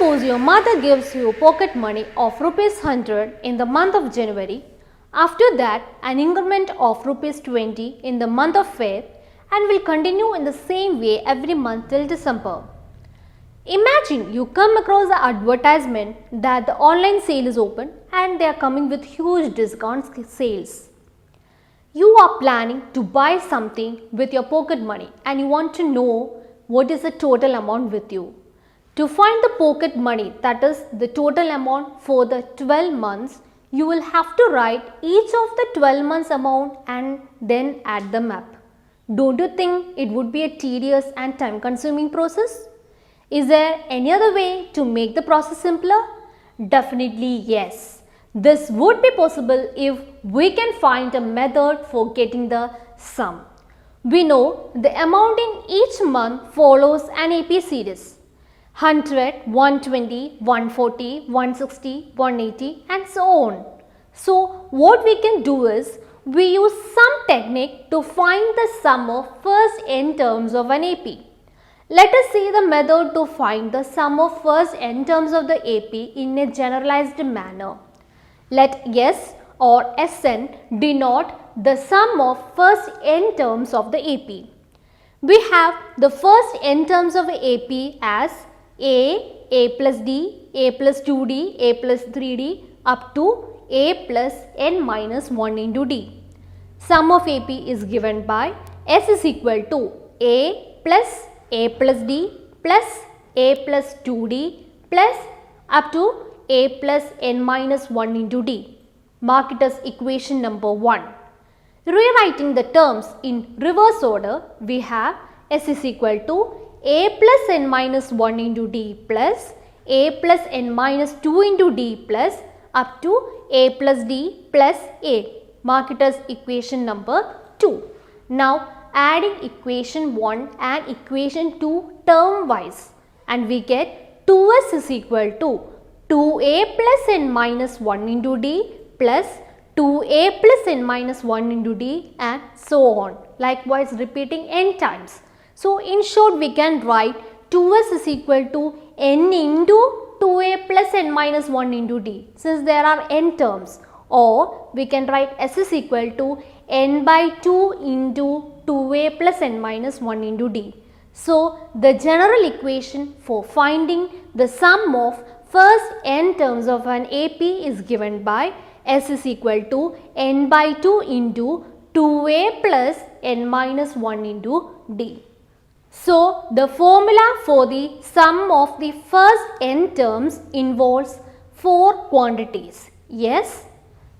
Suppose your mother gives you pocket money of rupees 100 in the month of January, after that an increment of rupees 20 in the month of Feb, and will continue in the same way every month till December. Imagine you come across the advertisement that the online sale is open and they are coming with huge discount sales. You are planning to buy something with your pocket money and you want to know what is the total amount with you. To find the pocket money, that is the total amount for the 12 months, you will have to write each of the 12 months amount and then add them up. Don't you think it would be a tedious and time consuming process? Is there any other way to make the process simpler? Definitely yes. This would be possible if we can find a method for getting the sum. We know the amount in each month follows an AP series. 100, 120, 140, 160, 180 and so on. So what we can do is we use some technique to find the sum of first n terms of an AP. Let us see the method to find the sum of first n terms of the AP in a generalized manner. Let S or Sn denote the sum of first n terms of the AP. We have the first n terms of AP as A plus D, A plus 2D, A plus 3D up to A plus n minus 1 into D. Sum of AP is given by S is equal to A plus D plus A plus 2D plus up to A plus n minus 1 into D. Mark it as equation number 1. Rewriting the terms in reverse order, we have S is equal to A plus n minus 1 into D plus A plus n minus 2 into D plus up to A plus D plus A. Mark it as equation number 2. Now adding equation 1 and equation 2 term wise, and we get 2s is equal to 2a plus n minus 1 into D plus 2a plus n minus 1 into D and so on, likewise repeating n times. So in short we can write 2s is equal to n into 2a plus n minus 1 into D since there are n terms, or we can write S is equal to n by 2 into 2a plus n minus 1 into D. So the general equation for finding the sum of first n terms of an AP is given by S is equal to n by 2 into 2a plus n minus 1 into D. So the formula for the sum of the first n terms involves 4 quantities. Yes.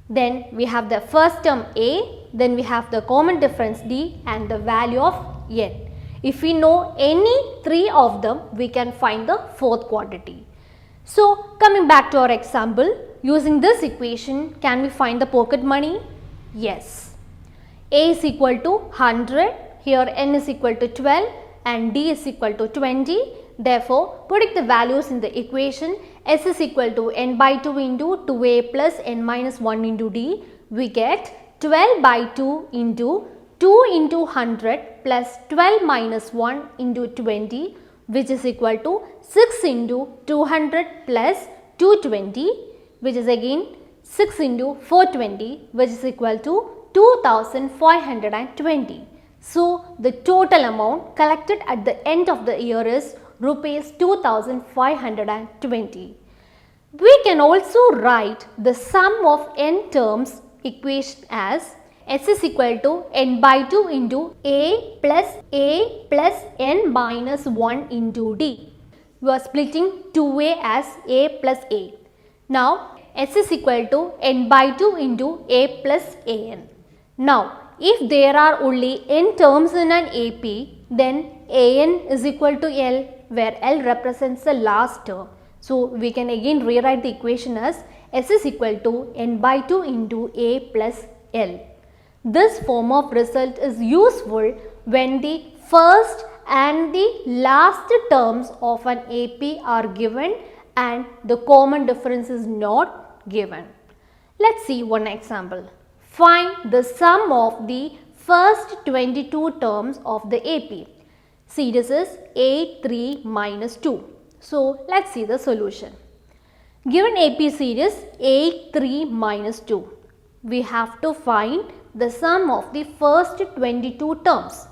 Then we have the first term A, then we have the common difference D and the value of n. If we know any 3 of them, we can find the fourth quantity. So coming back to our example, using this equation, can we find the pocket money? Yes. A is equal to 100, here n is equal to 12 and D is equal to 20. Therefore, putting the values in the equation, S is equal to n by 2 into 2a plus n minus 1 into D, we get 12 by 2 into 2 into 100 plus 12 minus 1 into 20, which is equal to 6 into 200 plus 220, which is again 6 into 420, which is equal to 2520. So the total amount collected at the end of the year is rupees 2520. We can also write the sum of n terms equation as S is equal to n by 2 into A plus n minus 1 into D. We are splitting 2a as A plus A. Now S is equal to n by 2 into A plus an. Now if there are only n terms in an AP, then an is equal to L, where L represents the last term. So we can again rewrite the equation as S is equal to n by 2 into A plus L. This form of result is useful when the first and the last terms of an AP are given and the common difference is not given. Let's see one example. Find the sum of the first 22 terms of the AP. See, this is A3 minus 2. So let's see the solution. Given AP series 8, 3 minus 2, we have to find the sum of the first 22 terms.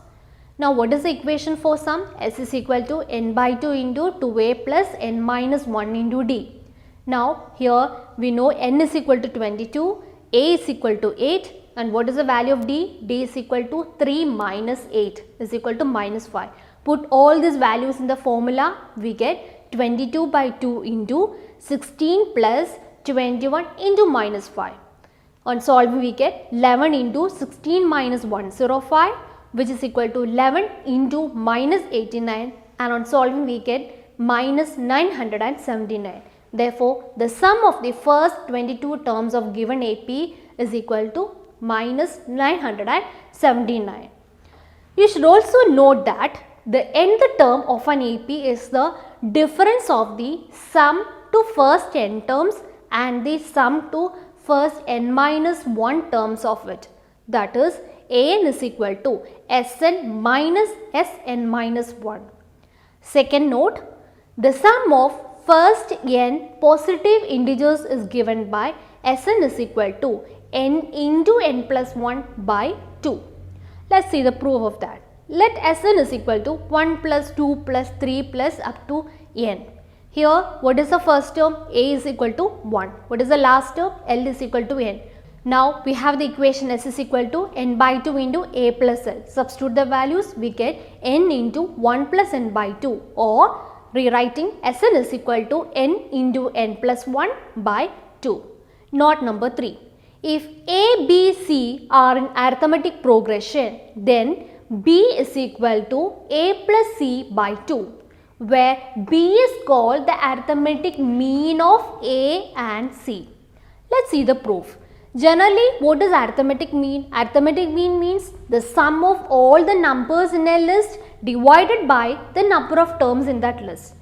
Now what is the equation for sum? S is equal to n by 2 into 2a plus n minus 1 into d. Now here we know n is equal to 22, a is equal to 8, and what is the value of d? D is equal to 3 minus 8 is equal to minus 5. Put all these values in the formula, we get 22 by 2 into 16 plus 21 into minus 5. On solving we get 11 into 16 minus 105, which is equal to 11 into minus 89, and on solving we get minus 979. Therefore, the sum of the first 22 terms of given AP is equal to minus 979. You should also note that the nth term of an AP is the difference of the sum to first n terms and the sum to first n minus 1 terms of it. That is, an is equal to Sn minus Sn minus 1. Second note, the sum of first n positive integers is given by Sn is equal to n into n plus 1 by 2. Let's see the proof of that. Let Sn is equal to 1 plus 2 plus 3 plus up to n. Here, what is the first term? A is equal to 1. What is the last term? L is equal to n. Now, we have the equation S is equal to n by 2 into a plus L. Substitute the values, we get n into 1 plus n by 2, or rewriting Sn is equal to n into n plus 1 by 2. Note number 3. If A, B, C are in arithmetic progression, then B is equal to A plus C by 2, where B is called the arithmetic mean of A and C. Let's see the proof. Generally, what is arithmetic mean? Arithmetic mean means the sum of all the numbers in a list divided by the number of terms in that list.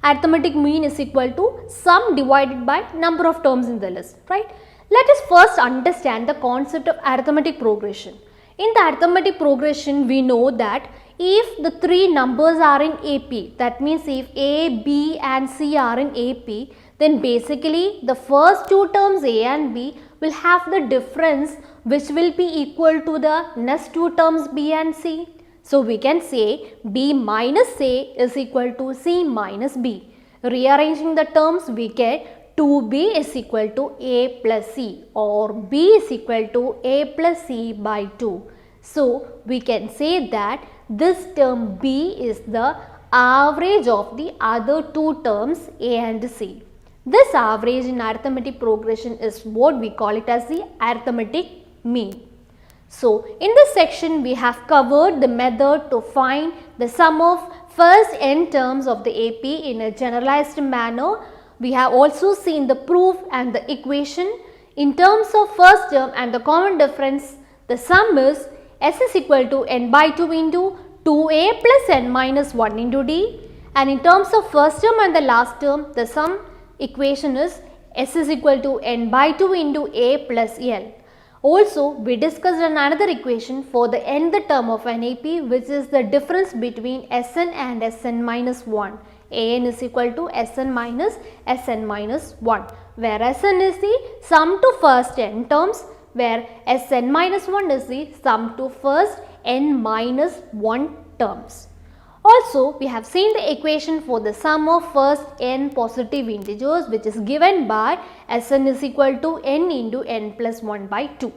Arithmetic mean is equal to sum divided by number of terms in the list, right? Let us first understand the concept of arithmetic progression. In the arithmetic progression, we know that if the three numbers are in AP, that means if A, B and C are in AP, then basically the first two terms A and B will have the difference which will be equal to the next two terms B and C. So we can say B minus A is equal to C minus B. Rearranging the terms, we get 2B is equal to A plus C, or B is equal to A plus C by 2. So we can say that this term B is the average of the other two terms A and C. This average in arithmetic progression is what we call it as the arithmetic mean. So in this section we have covered the method to find the sum of first n terms of the AP in a generalized manner. We have also seen the proof and the equation. In terms of first term and the common difference, the sum is S is equal to n by 2 into 2a plus n minus 1 into d, and in terms of first term and the last term, the sum equation is S is equal to n by 2 into a plus L. Also, we discussed another equation for the nth term of an AP, which is the difference between Sn and Sn minus 1. An is equal to Sn minus 1, where Sn is the sum to first n terms, where Sn minus 1 is the sum to first n minus 1 terms. Also, we have seen the equation for the sum of first n positive integers, which is given by Sn is equal to n into n plus 1 by 2.